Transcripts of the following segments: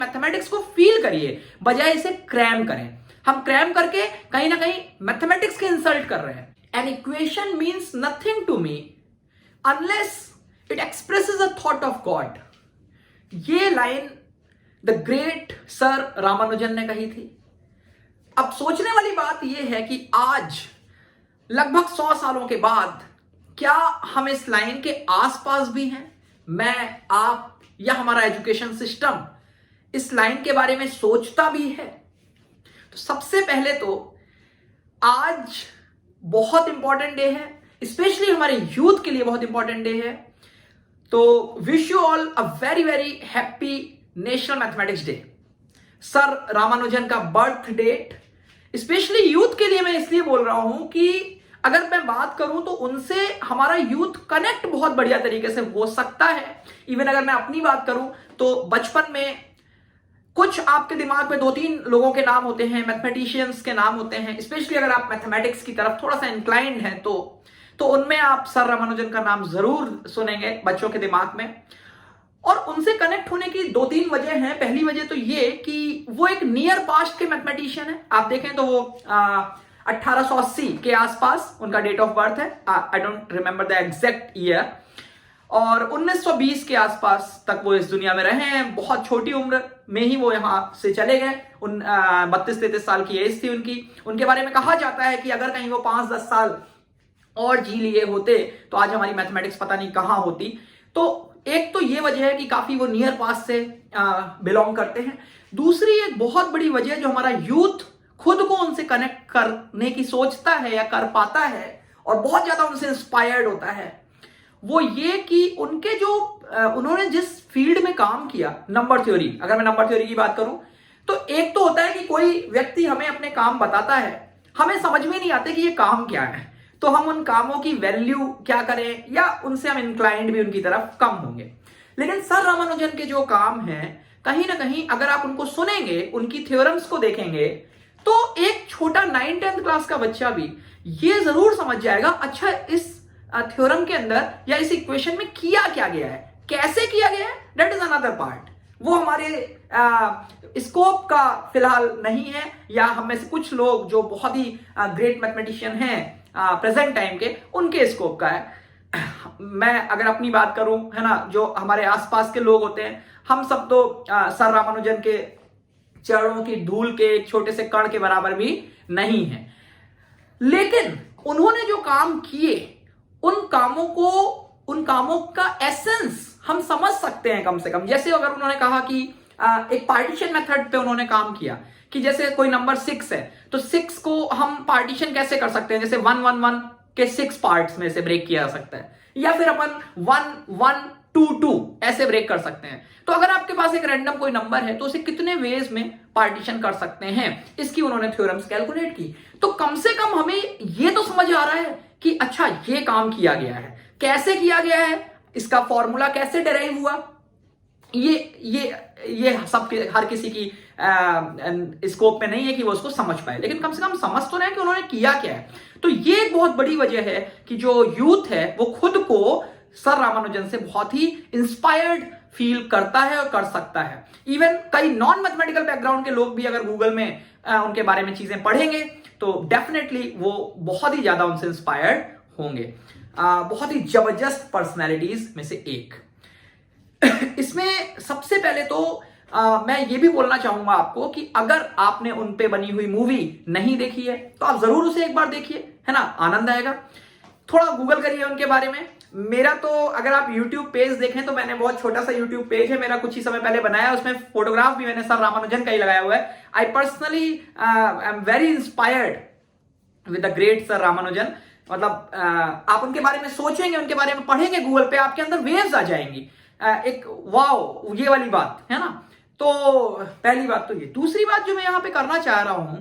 Mathematics को feel करिए बजाय इसे क्रैम करें। हम क्रैम करके कहीं ना कहीं मैथमेटिक्स के इंसल्ट कर रहे हैं। An equation means nothing to me unless it expresses a thought of God. ये line the great sir Ramanujan ने कही थी। अब सोचने वाली बात यह है कि आज लगभग 100 सालों के बाद क्या हम इस लाइन के आसपास भी हैं? मैं, आप या हमारा एजुकेशन सिस्टम इस लाइन के बारे में सोचता भी है? तो सबसे पहले तो आज बहुत इंपॉर्टेंट डे है, स्पेशली हमारे यूथ के लिए बहुत इंपॉर्टेंट डे है। तो wish you all a very very happy national mathematics day. Sir Ramanujan का बर्थ डेट स्पेशली यूथ के लिए मैं इसलिए बोल रहा हूं कि अगर मैं बात करूं तो उनसे हमारा यूथ कनेक्ट बहुत बढ़िया तरीके से हो सकता है। इवन अगर मैं अपनी बात करूं तो बचपन में कुछ आपके दिमाग में 2-3 लोगों के नाम होते हैं, मैथमेटिशियंस के नाम होते हैं, स्पेशली अगर आप मैथमेटिक्स की तरफ थोड़ा सा इंक्लाइंड हैं तो उनमें आप सर रामानुजन का नाम जरूर सुनेंगे बच्चों के दिमाग में। और उनसे कनेक्ट होने की 2-3 वजह हैं। पहली वजह तो ये कि वो एक नियर पास्ट के मैथमेटिशियन है। आप देखें तो वो 1880 के आसपास उनका डेट ऑफ बर्थ है। I don't remember the exact year. और 1920 के आसपास तक वो इस दुनिया में रहे हैं। बहुत छोटी उम्र में ही वो यहां से चले गए। 32-33 साल की एज थी उनकी। उनके बारे में कहा जाता है कि अगर कहीं वो 5-10 साल और जी लिए होते तो आज हमारी मैथमेटिक्स पता नहीं कहां होती। तो एक तो ये वजह है कि काफी वो नियर पास से बिलोंग करते हैं। दूसरी एक बहुत बड़ी वजह जो हमारा यूथ खुद को उनसे कनेक्ट करने की सोचता है या कर पाता है और बहुत ज्यादा उनसे इंस्पायर्ड होता है, वो ये कि उनके जो उन्होंने जिस फील्ड में काम किया, नंबर थ्योरी, अगर मैं नंबर थ्योरी की बात करूं तो एक तो होता है कि कोई व्यक्ति हमें अपने काम बताता है, हमें समझ में नहीं आते कि ये काम क्या है, तो हम उन कामों की वैल्यू क्या करें या उनसे हम इंक्लाइंड भी उनकी तरफ कम होंगे। लेकिन सर रामानुजन के जो काम हैं कहीं ना कहीं अगर आप उनको सुनेंगे, उनकी थ्योरम्स को देखेंगे तो एक छोटा 9th-10th क्लास का बच्चा भी ये जरूर समझ जाएगा, अच्छा इस थ्योरम के अंदर या इस इक्वेशन में किया क्या गया है, कैसे किया गया है, दैट इज अनदर पार्ट। वो हमारे स्कोप का फिलहाल नहीं है, या हम में से कुछ लोग जो बहुत ही ग्रेट मैथमेटिशियन हैं प्रेजेंट टाइम के, उनके स्कोप का है। मैं अगर अपनी बात करूं, है ना, जो हमारे आसपास के लोग होते हैं, हम सब तो सर रामानुजन के चरणों की धूल के एक छोटे से कण के बराबर भी नहीं है। लेकिन उन्होंने जो काम किए, उन कामों का एसेंस हम समझ सकते हैं कम से कम। जैसे अगर उन्होंने कहा कि एक पार्टीशन मेथड पे उन्होंने काम किया कि जैसे कोई नंबर 6 है तो 6 को हम पार्टीशन कैसे कर सकते हैं, जैसे 111 के 6 पार्ट्स में से ब्रेक किया जा सकता है, या फिर अपन 1122 ऐसे ब्रेक कर सकते हैं। तो अगर आपके पास एक रैंडम कोई नंबर है तो उसे कितने वेज में पार्टीशन कर सकते हैं, इसकी उन्होंने थ्योरम्स कैलकुलेट की। तो कम से कम हमें ये तो समझ आ रहा है कि अच्छा ये काम किया गया है, कैसे किया गया है, इसका फॉर्मूला कैसे डेराइव हुआ। ये सब हर किसी की स्कोप में नहीं है कि वो उसको समझ पाए, लेकिन कम से कम समझ तो रहे हैं कि उन्होंने किया क्या है। तो ये एक बहुत बड़ी वजह है कि जो यूथ है वो खुद को सर रामानुजन से बहुत ही इंस्पायर्ड फील करता है और कर सकता है। इवन कई नॉन मैथमेटिकल बैकग्राउंड के लोग भी अगर गूगल में उनके बारे में चीजें पढ़ेंगे तो डेफिनेटली वो बहुत ही ज्यादा उनसे इंस्पायर्ड होंगे। बहुत ही जबरदस्त पर्सनैलिटीज में से एक। इसमें सबसे पहले तो मैं ये भी बोलना चाहूंगा आपको कि अगर आपने उन पे बनी हुई मूवी नहीं देखी है तो आप जरूर उसे एक बार देखिए, है ना, आनंद आएगा। थोड़ा गूगल करिए उनके बारे में। मेरा तो अगर आप YouTube पेज देखें तो मैंने बहुत छोटा सा YouTube पेज है मेरा, कुछ ही समय पहले बनाया, उसमें फोटोग्राफ भी मैंने सर रामानुजन का ही लगाया हुआ है। I personally I am very inspired with the great sir Ramanujan. मतलब आप उनके बारे में सोचेंगे, उनके बारे में पढ़ेंगे गूगल पे, आपके अंदर वेव्स आ जाएंगी, एक वाओ ये वाली बात, है ना। तो पहली बात तो ये। दूसरी बात जो मैं यहां पे करना चाह रहा हूं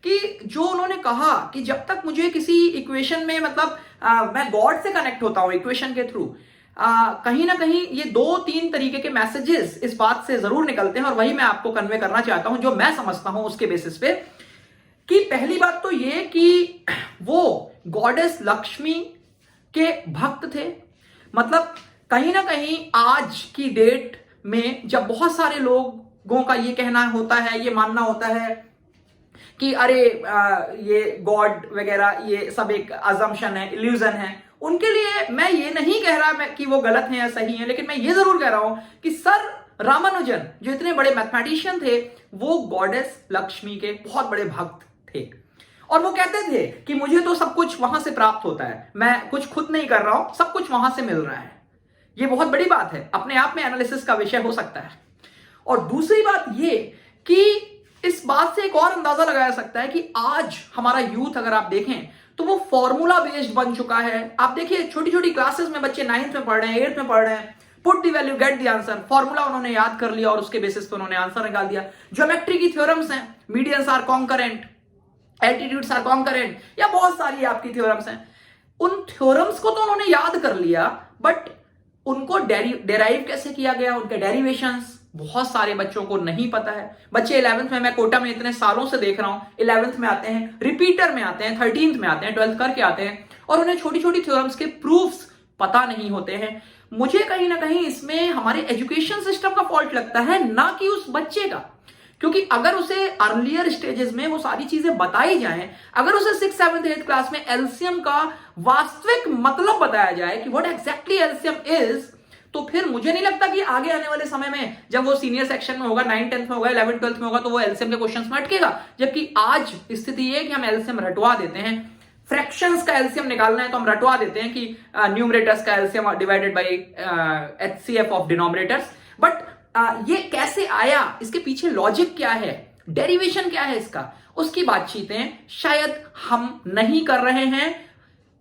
कि जो उन्होंने कहा कि जब तक मुझे किसी इक्वेशन में, मतलब मैं गॉड से कनेक्ट होता हूं इक्वेशन के थ्रू, कहीं ना कहीं ये 2-3 तरीके के मैसेजेस इस बात से जरूर निकलते हैं, और वही मैं आपको कन्वे करना चाहता हूं जो मैं समझता हूं उसके बेसिस पे। कि पहली बात तो ये कि वो गॉडेस लक्ष्मी के भक्त थे। मतलब कहीं ना कहीं आज की डेट में जब बहुत सारे लोग लोगों का ये कहना होता है, ये मानना होता है कि अरे ये गॉड वगैरह ये सब एक अजम्पशन है, इल्यूजन है, उनके लिए मैं ये नहीं कह रहा कि वो गलत है या सही है, लेकिन मैं ये जरूर कह रहा हूं कि सर रामानुजन जो इतने बड़े मैथमेटिशियन थे, वो गॉडेस लक्ष्मी के बहुत बड़े भक्त थे और वो कहते थे कि मुझे तो सब कुछ वहां से प्राप्त होता है, मैं कुछ खुद नहीं कर रहा हूं, सब कुछ वहां से मिल रहा है। ये बहुत बड़ी बात है, अपने आप में एनालिसिस का विषय हो सकता है। और दूसरी बात ये कि इस बात से एक और अंदाजा लगाया सकता है कि आज हमारा यूथ अगर आप देखें तो वो फॉर्मूला बेस्ड बन चुका है। आप देखिए छोटी छोटी क्लासेस में बच्चे 9th में पढ़ रहे हैं, 8th में पढ़ रहे हैं, put the value get the answer, formula उन्होंने याद कर लिया और उसके बेसिस पे उन्होंने आंसर निकाल दिया। ज्योमेट्री की थ्योरम्स हैं, medians are concurrent, altitudes are concurrent, या बहुत सारी आपकी थ्योरम्स हैं, उन थ्योरम्स को तो उन्होंने याद कर लिया, बट उनको डेराइव कैसे किया गया, उनके डेरिवेशंस बहुत सारे बच्चों को नहीं पता है। बच्चे 11th में, मैं कोटा में इतने सालों से देख रहा हूं, 11th में आते हैं, रिपीटर में आते हैं, 13th में आते हैं, 12th करके आते हैं और उन्हें छोटी छोटी थ्योरम्स के प्रूफ्स पता नहीं होते हैं। मुझे कहीं ना कहीं इसमें हमारे एजुकेशन सिस्टम का फॉल्ट लगता है, ना कि उस बच्चे का, क्योंकि अगर उसे अर्लियर स्टेजेस में वो सारी चीजें बताई जाएं, अगर उसे 6th 7th 8th क्लास में एलसीएम का वास्तविक मतलब बताया जाए कि व्हाट एग्जैक्टली एलसीएम इज, तो फिर मुझे नहीं लगता कि आगे आने वाले समय में जब वो सीनियर सेक्शन में होगा, 9th 10th में होगा, 11th 12th में होगा, तो वो एलसीएम के क्वेश्चंस में अटकेगा। जबकि आज स्थिति ये है कि हम एलसीएम रटवा देते हैं, फ्रैक्शंस का एलसीएम निकालना है तो हम रटवा देते हैं कि न्यूमरेटर्स का LCM divided by HCF of denominators. But ये कैसे आया, इसके पीछे लॉजिक क्या है, डेरिवेशन क्या है इसका, उसकी बातचीतें शायद हम नहीं कर रहे हैं,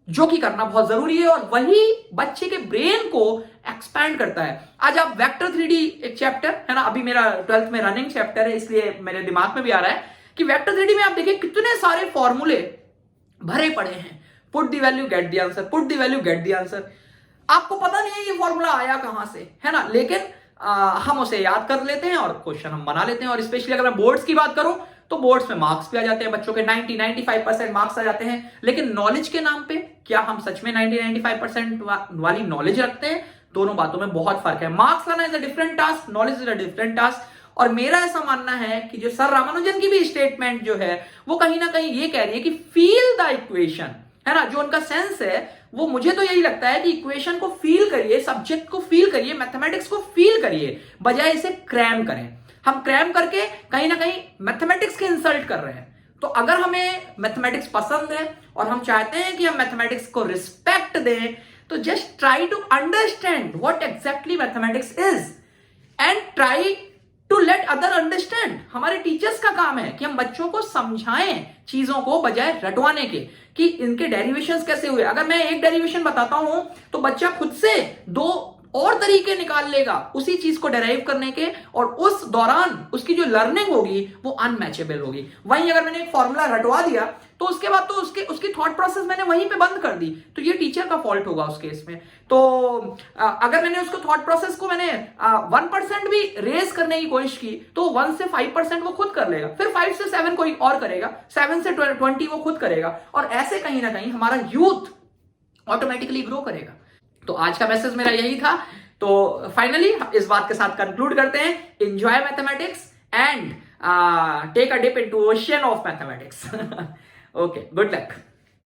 जो कि करना बहुत जरूरी है और वही बच्चे के ब्रेन को एक्सपैंड करता है। आज आप वेक्टर 3D एक चैप्टर है ना, अभी मेरा 12th में रनिंग चैप्टर है, इसलिए मेरे दिमाग में भी आ रहा है कि वेक्टर 3D में आप देखिए कितने सारे फॉर्मूले भरे पड़े हैं, put the value get the answer, put the value get the answer. आपको पता नहीं है ये फॉर्मूला आया कहां से, है ना, लेकिन हम उसे याद कर लेते हैं और क्वेश्चन हम बना लेते हैं। और स्पेशली अगर मैं बोर्ड्स की बात करूं तो बोर्ड्स में मार्क्स भी आ जाते हैं, बच्चों के 90-95% मार्क्स आ जाते हैं। लेकिन नॉलेज के नाम पे क्या हम सच में 90-95% वाली नॉलेज रखते हैं? दोनों बातों में बहुत फर्क है। मार्क्स लाना is a different task, knowledge is a different task. और मेरा ऐसा मानना है कि जो सर रामानुजन की भी स्टेटमेंट जो है वो कहीं ना कहीं ये कह रही है कि फील द इक्वेशन, है ना, जो उनका सेंस है वो, मुझे तो यही लगता है कि इक्वेशन को फील करिए, सब्जेक्ट को फील करिए, मैथमेटिक्स को फील करिए, बजाय इसे क्रैम करें। हम क्रैम करके कहीं ना कहीं मैथमेटिक्स के इंसल्ट कर रहे हैं। तो अगर हमें मैथमेटिक्स पसंद है और हम चाहते हैं कि हम मैथमेटिक्स को रिस्पेक्ट दें, तो just try to understand what exactly mathematics is and try to let other understand. हमारे टीचर्स का काम है कि हम बच्चों को समझाएं चीजों को, बजाय रटवाने के कि इनके डेरिवेशंस कैसे हुए। अगर मैं एक डेरिवेशन बताता हूं तो बच्चा खुद से 2 और तरीके निकाल लेगा उसी चीज को डेराइव करने के, और उस दौरान उसकी जो लर्निंग होगी वो अनमैचेबल होगी। वहीं अगर मैंने एक फॉर्मूला रटवा दिया तो उसके बाद तो उसकी थॉट प्रोसेस मैंने वहीं पे बंद कर दी, तो ये टीचर का फॉल्ट होगा उस केस में। तो अगर मैंने उसको थॉट प्रोसेस को मैंने 1% भी रेज करने की कोशिश की तो 1 से 5% वो खुद कर लेगा, फिर 5 से 7 कोई और करेगा, 7 से 20 वो खुद करेगा, और ऐसे कहीं ना कहीं हमारा यूथ ऑटोमेटिकली ग्रो करेगा। तो आज का मैसेज मेरा यही था। तो फाइनली इस बात के साथ कंक्लूड करते हैं, enjoy mathematics and take a dip into ocean of mathematics. Okay, good luck.